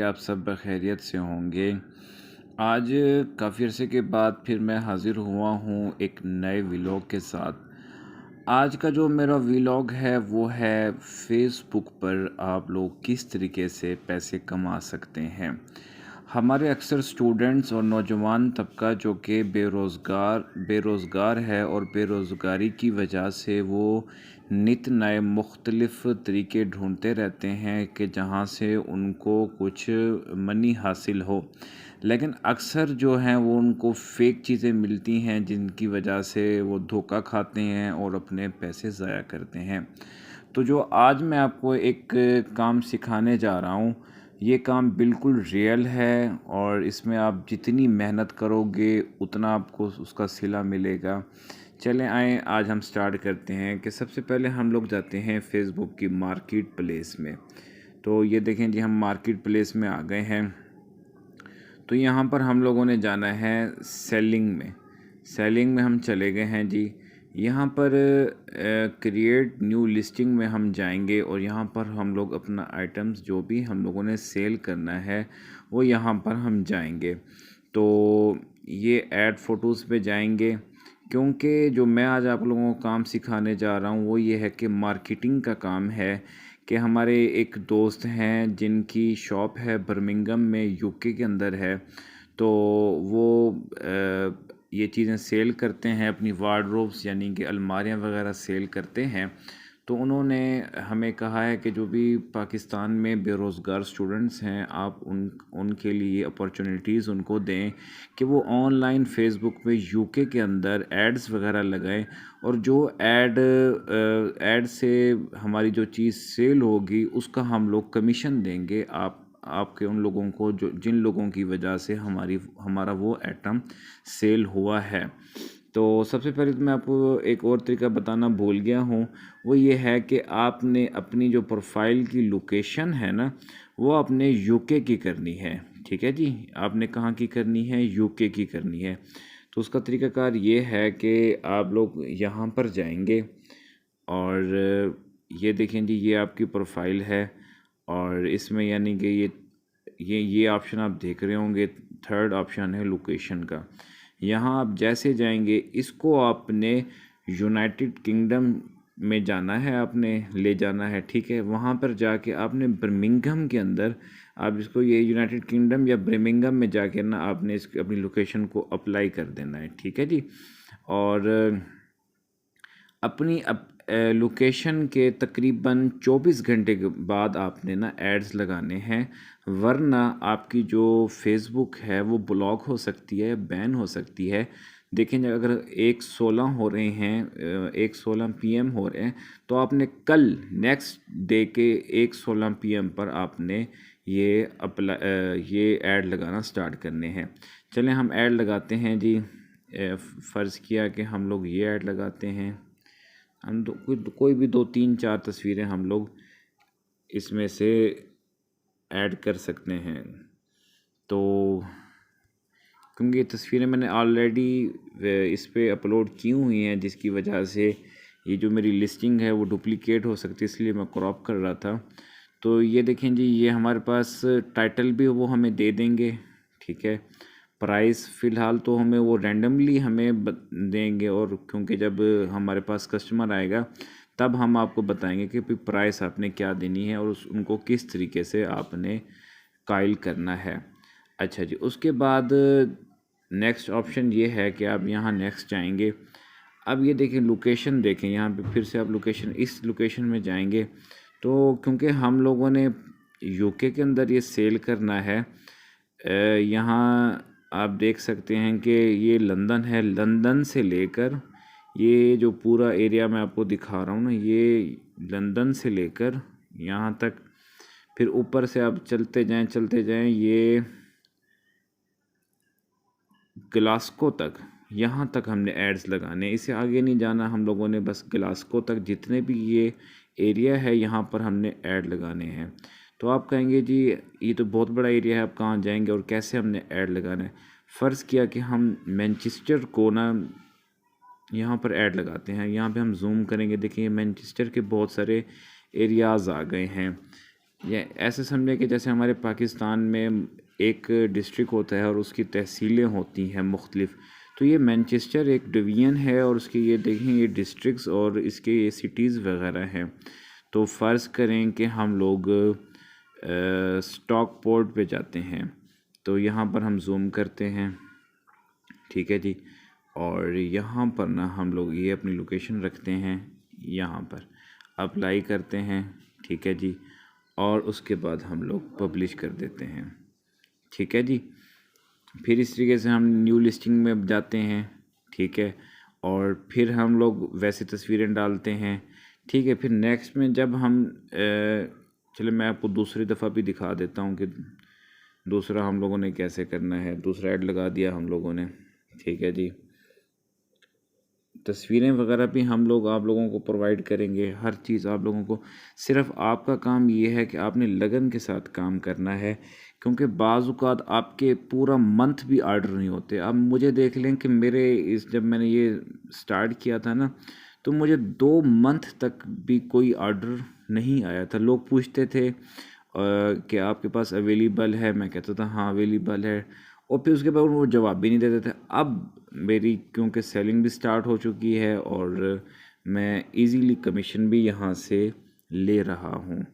कि आप सब खैरियत से होंगे। आज काफ़ी अरसे के बाद फिर मैं हाज़िर हुआ हूँ एक नए व्लॉग के साथ। आज का जो मेरा व्लॉग है वो है फ़ेसबुक पर आप लोग किस तरीके से पैसे कमा सकते हैं। हमारे अक्सर स्टूडेंट्स और नौजवान तबका जो कि बेरोज़गार है और बेरोज़गारी की वजह से वो नित नए मुख्तलिफ़ तरीके ढूंढते रहते हैं कि जहाँ से उनको कुछ मनी हासिल हो। लेकिन अक्सर जो हैं वो उनको फ़ेक चीज़ें मिलती हैं जिनकी वजह से वो धोखा खाते हैं और अपने पैसे ज़ाया करते हैं। तो जो आज मैं आपको एक काम सिखाने जा रहा हूँ, ये काम बिल्कुल रियल है और इसमें आप जितनी मेहनत करोगे उतना आपको उसका सिला मिलेगा। चलें आएँ आज हम स्टार्ट करते हैं कि सबसे पहले हम लोग जाते हैं फ़ेसबुक की मार्केट प्लेस में। तो ये देखें जी हम मार्केट प्लेस में आ गए हैं। तो यहाँ पर हम लोगों ने जाना है सेलिंग में हम चले गए हैं जी। यहाँ पर क्रिएट न्यू लिस्टिंग में हम जाएंगे और यहाँ पर हम लोग अपना आइटम्स जो भी हम लोगों ने सेल करना है वो यहाँ पर हम जाएंगे। तो ये ऐड फ़ोटोज़ पे जाएंगे, क्योंकि जो मैं आज आप लोगों को काम सिखाने जा रहा हूँ वो ये है कि मार्केटिंग का काम है। कि हमारे एक दोस्त हैं जिनकी शॉप है बर्मिंघम में यूके के अंदर है। तो वो ये चीज़ें सेल करते हैं, अपनी वार्डरोब्स यानी कि अलमारियाँ वगैरह सेल करते हैं। तो उन्होंने हमें कहा है कि जो भी पाकिस्तान में बेरोज़गार स्टूडेंट्स हैं आप उनके लिए अपॉर्चुनिटीज़ उनको दें कि वो ऑनलाइन फ़ेसबुक पे यूके के अंदर एड्स वगैरह लगाएं और जो ऐड से हमारी जो चीज़ सेल होगी उसका हम लोग कमीशन देंगे आपके उन लोगों को जो जिन लोगों की वजह से हमारा वो आइटम सेल हुआ है। तो सबसे पहले तो मैं आपको एक और तरीका बताना भूल गया हूँ, वो ये है कि आपने अपनी जो प्रोफाइल की लोकेशन है ना वो आपने यूके की करनी है। ठीक है जी, आपने कहाँ की करनी है? यूके की करनी है। तो उसका तरीकाकार ये है कि आप लोग यहाँ पर जाएंगे और ये देखें जी ये आपकी प्रोफाइल है और इसमें यानी कि ये ऑप्शन आप देख रहे होंगे, थर्ड ऑप्शन है लोकेशन का। यहाँ आप जैसे जाएंगे इसको आपने यूनाइटेड किंगडम में जाना है, आपने ले जाना है। ठीक है, वहाँ पर जाके आपने बर्मिंघम के अंदर आप इसको ये यूनाइटेड किंगडम या बर्मिंघम में जाके ना आपने इस अपनी लोकेशन को अप्लाई कर देना है। ठीक है जी, और अपनी लोकेशन के तकरीबन 24 घंटे के बाद आपने ना एड्स लगाने हैं, वरना आपकी जो फेसबुक है वो ब्लॉक हो सकती है, बैन हो सकती है। देखें अगर 1:16 हो रहे हैं, 1:16 PM हो रहे हैं, तो आपने कल नेक्स्ट डे के 1:16 PM पर आपने ये ऐड लगाना स्टार्ट करने हैं। चलें हम ऐड लगाते हैं जी। फ़र्ज़ किया कि हम लोग ये ऐड लगाते हैं। हम कोई भी 2 3 4 तस्वीरें हम लोग इसमें से ऐड कर सकते हैं। तो क्योंकि ये तस्वीरें मैंने ऑलरेडी इस पे अपलोड की हुई हैं, जिसकी वजह से ये जो मेरी लिस्टिंग है वो डुप्लिकेट हो सकती है, इसलिए मैं क्रॉप कर रहा था। तो ये देखें जी ये हमारे पास टाइटल भी वो हमें दे देंगे। ठीक है, प्राइस फ़िलहाल तो हमें वो रैंडमली हमें देंगे, और क्योंकि जब हमारे पास कस्टमर आएगा तब हम आपको बताएंगे कि प्राइस आपने क्या देनी है और उनको किस तरीके से आपने कायल करना है। अच्छा जी, उसके बाद नेक्स्ट ऑप्शन ये है कि आप यहाँ नेक्स्ट जाएंगे। अब ये देखें लोकेशन, देखें यहाँ पे फिर से आप इस लोकेशन में जाएंगे। तो क्योंकि हम लोगों ने यूके के अंदर ये सेल करना है, यहाँ आप देख सकते हैं कि ये लंदन है। लंदन से लेकर ये जो पूरा एरिया मैं आपको दिखा रहा हूँ ना, ये लंदन से लेकर यहाँ तक, फिर ऊपर से आप चलते जाएं ये ग्लास्को तक, यहाँ तक हमने एड्स लगाने, इससे आगे नहीं जाना हम लोगों ने, बस ग्लास्को तक जितने भी ये एरिया है यहाँ पर हमने ऐड लगाने हैं। तो आप कहेंगे जी ये तो बहुत बड़ा एरिया है, आप कहाँ जाएंगे और कैसे हमने ऐड लगाना है। फ़र्ज़ किया कि हम मैनचेस्टर को ना यहाँ पर ऐड लगाते हैं। यहाँ पे हम जूम करेंगे, देखिए मैनचेस्टर के बहुत सारे एरियाज़ आ गए हैं। ये ऐसे समझे कि जैसे हमारे पाकिस्तान में एक डिस्ट्रिक्ट होता है और उसकी तहसीलें होती हैं मुख्तलिफ, तो ये मैनचेस्टर एक डिवीज़न है और उसके ये देखें ये डिस्ट्रिक्ट्स और इसके ये सिटीज़ वगैरह हैं। तो फ़र्ज़ करें कि हम लोग स्टॉकपोर्ट पे जाते हैं, तो यहाँ पर हम जूम करते हैं, ठीक है जी। और यहाँ पर ना हम लोग ये अपनी लोकेशन रखते हैं, यहाँ पर अप्लाई करते हैं, ठीक है जी। और उसके बाद हम लोग पब्लिश कर देते हैं, ठीक है जी। फिर इस तरीके से हम न्यू लिस्टिंग में जाते हैं, ठीक है। और फिर हम लोग वैसे तस्वीरें डालते हैं, ठीक है। फिर नेक्स्ट में जब हम चलो मैं आपको दूसरी दफ़ा भी दिखा देता हूँ कि दूसरा हम लोगों ने कैसे करना है। दूसरा ऐड लगा दिया हम लोगों ने, ठीक है जी। तस्वीरें वगैरह भी हम लोग आप लोगों को प्रोवाइड करेंगे, हर चीज़ आप लोगों को। सिर्फ आपका काम ये है कि आपने लगन के साथ काम करना है, क्योंकि बाज़-औक़ात आपके पूरा मंथ भी ऑर्डर नहीं होते। अब मुझे देख लें कि मेरे इस जब मैंने ये स्टार्ट किया था ना, तो मुझे 2 मंथ तक भी कोई ऑर्डर नहीं आया था। लोग पूछते थे कि आपके पास अवेलेबल है, मैं कहता था हाँ अवेलेबल है, और फिर उसके बाद वो जवाब भी नहीं देते थे। अब मेरी क्योंकि सेलिंग भी स्टार्ट हो चुकी है और मैं इजीली कमीशन भी यहाँ से ले रहा हूँ,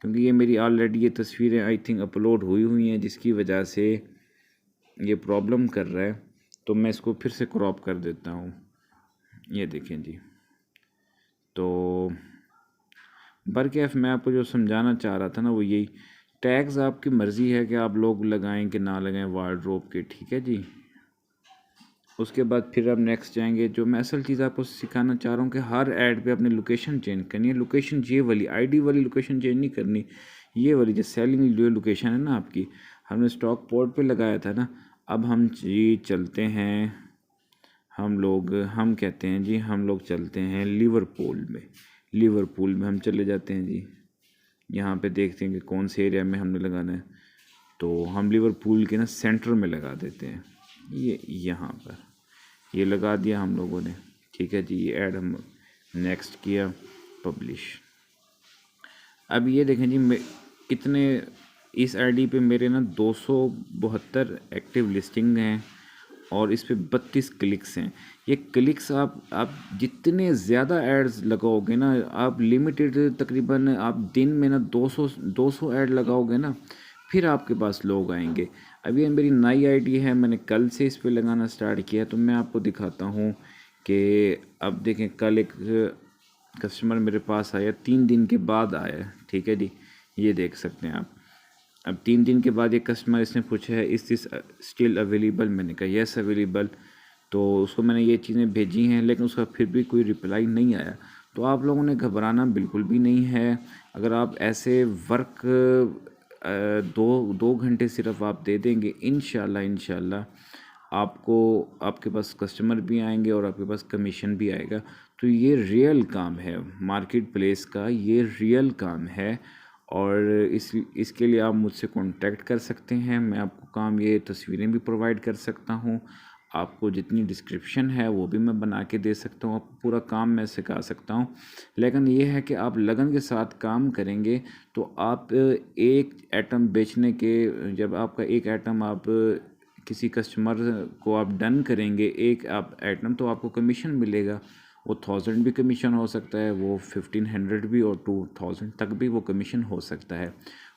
क्योंकि ये मेरी ऑलरेडी ये तस्वीरें आई थिंक अपलोड हुई हुई हैं, जिसकी वजह से ये प्रॉब्लम कर रहा है। तो मैं इसको फिर से क्रॉप कर देता हूँ, ये देखें जी। तो बरकैफ मैं आपको जो समझाना चाह रहा था ना वो यही, टैग्स आपकी मर्ज़ी है कि आप लोग लगाएं कि ना लगाएं वार्डरोब के, ठीक है जी। उसके बाद फिर आप नेक्स्ट जाएंगे। जो मैं असल चीज़ आपको सिखाना चाह रहा हूँ कि हर ऐड पे अपनी लोकेशन चेंज करनी है। लोकेशन ये वाली आईडी वाली लोकेशन चेंज नहीं करनी, ये वाली जो सेलिंग जो लोकेशन है ना आपकी, हमने स्टॉक पोर्ट पे लगाया था ना। अब हम जी चलते हैं, हम कहते हैं जी हम लोग चलते हैं लिवरपूल में हम चले जाते हैं जी। यहाँ पे देखते हैं कि कौन से एरिया में हमने लगाना है, तो हम लिवरपूल के ना सेंटर में लगा देते हैं। ये यहाँ पर ये लगा दिया हम लोगों ने, ठीक है जी। ये ऐड हम नेक्स्ट किया, पब्लिश। अब ये देखें जी कितने इस आईडी पे मेरे ना 272 एक्टिव लिस्टिंग हैं और इस पे 32 क्लिक्स हैं। ये क्लिक्स आप जितने ज़्यादा एड्स लगाओगे ना, आप लिमिटेड तकरीबन आप दिन में ना 200 ऐड लगाओगे ना, फिर आपके पास लोग आएंगे। अभी ये मेरी नई आईडी है, मैंने कल से इस पे लगाना स्टार्ट किया, तो मैं आपको दिखाता हूँ कि अब देखें कल एक कस्टमर मेरे पास आया, 3 दिन के बाद आया, ठीक है जी। ये देख सकते हैं आप। अब 3 दिन के बाद ये कस्टमर इसने पूछा है इस दिस स्टिल अवेलेबल, मैंने कहा यस अवेलेबल। तो उसको मैंने ये चीज़ें भेजी हैं, लेकिन उसका फिर भी कोई रिप्लाई नहीं आया। तो आप लोगों ने घबराना बिल्कुल भी नहीं है। अगर आप ऐसे वर्क 2 घंटे सिर्फ आप दे देंगे, इंशाल्लाह आपको आपके पास कस्टमर भी आएंगे और आपके पास कमीशन भी आएगा। तो ये रियल काम है मार्केट प्लेस का, ये रियल काम है। और इसके लिए आप मुझसे कांटेक्ट कर सकते हैं। मैं आपको काम ये तस्वीरें भी प्रोवाइड कर सकता हूँ, आपको जितनी डिस्क्रिप्शन है वो भी मैं बना के दे सकता हूँ, आपको पूरा काम मैं सिखा सकता हूँ। लेकिन ये है कि आप लगन के साथ काम करेंगे तो आप एक आइटम बेचने के, जब आपका एक आइटम आप किसी कस्टमर को आप डन करेंगे एक आप आइटम, तो आपको कमीशन मिलेगा। वो 1000 भी कमीशन हो सकता है, वो 1500 भी और 2000 तक भी वो कमीशन हो सकता है।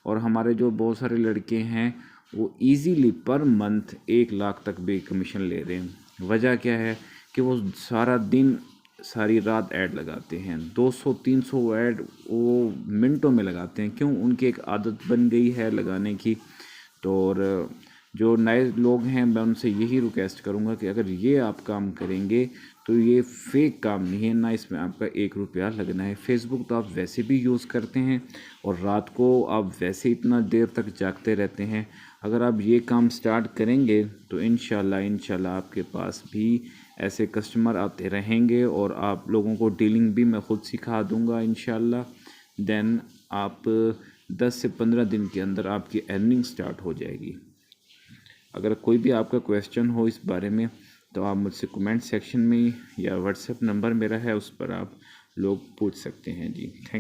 और हमारे जो बहुत सारे लड़के हैं वो इजीली पर मंथ 1 लाख तक भी कमीशन ले रहे हैं। वजह क्या है कि वो सारा दिन सारी रात ऐड लगाते हैं, 200-300 ऐड वो मिनटों में लगाते हैं। क्यों? उनकी एक आदत बन गई है लगाने की। तो और जो नए लोग हैं मैं उनसे यही रिक्वेस्ट करूंगा कि अगर ये आप काम करेंगे तो ये फेक काम नहीं है, ना इसमें आपका 1 रुपया लगना है। फेसबुक तो आप वैसे भी यूज़ करते हैं और रात को आप वैसे इतना देर तक जागते रहते हैं। अगर आप ये काम स्टार्ट करेंगे तो इंशाल्लाह आपके पास भी ऐसे कस्टमर आते रहेंगे और आप लोगों को डीलिंग भी मैं ख़ुद सिखा दूंगा इंशाल्लाह। देन आप 10 से 15 दिन के अंदर आपकी अर्निंग स्टार्ट हो जाएगी। अगर कोई भी आपका क्वेश्चन हो इस बारे में तो आप मुझसे कमेंट सेक्शन में या व्हाट्सएप नंबर मेरा है उस पर आप लोग पूछ सकते हैं जी। थैंक